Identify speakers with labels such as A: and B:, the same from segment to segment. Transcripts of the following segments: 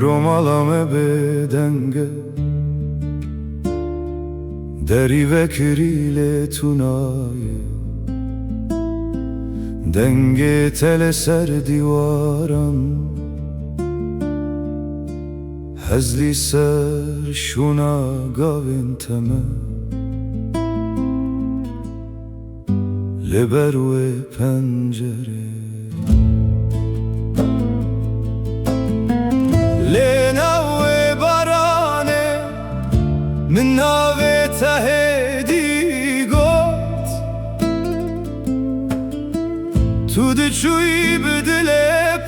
A: رومالام به دنگه دری وکریل تونای دنگه تل سر دیوارم هزلی سر شونا گاوین تمه لبروی پنجره لناوی بارانه من ناوی تهدی گوت تو دچوی بدل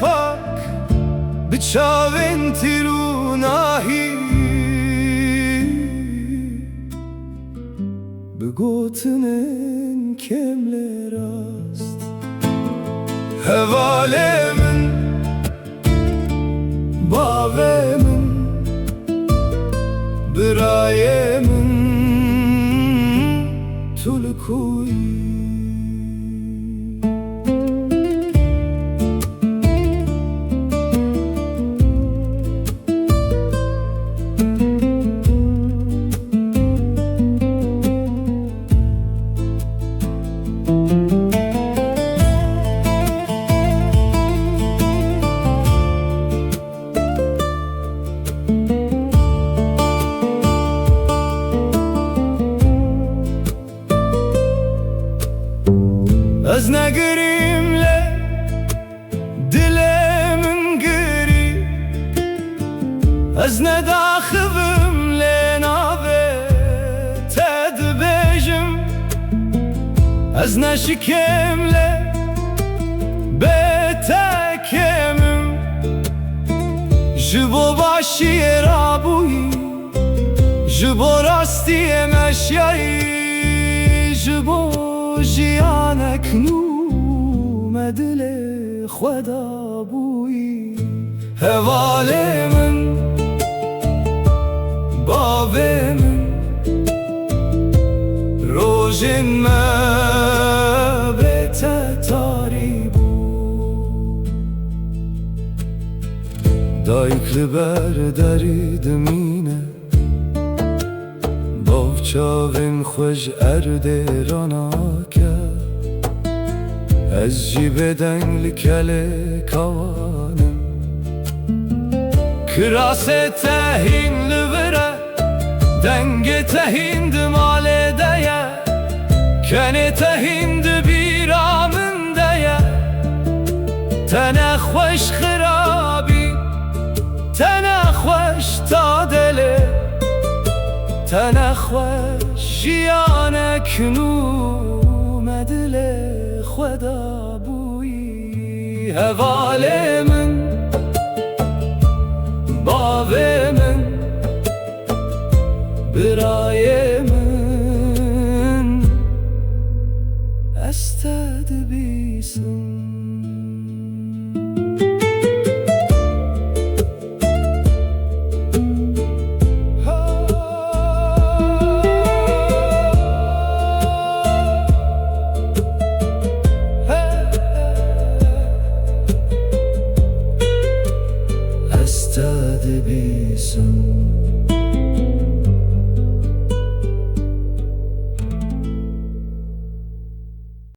A: پاک بچاوین تیروناهی بگوتنن کمل راست هواله من باوه من برای من تلکوی از نگریم له دل من گری از نداخبم له ناوه تد بجم از نشکم له بتکمم جبو باشی رابوی جبو راستی مشیایی جبو جیانک نو مدل خدا بوی هواله من باوه من روژن ما بیت تاری بو دایک لبر داری دمینه چاوین خوش ارده راناکه از جیب دنگ کل کوانم کراسه تهین لبره دنگ تهین دمال دیه کنه تهین دبیرامن دیه تنه خوش خرابی تنه خوش تا دله تنه خوش جیانک نو مدل خدا بوی هواله من باوه من برای من استد بیسم استاد بیسم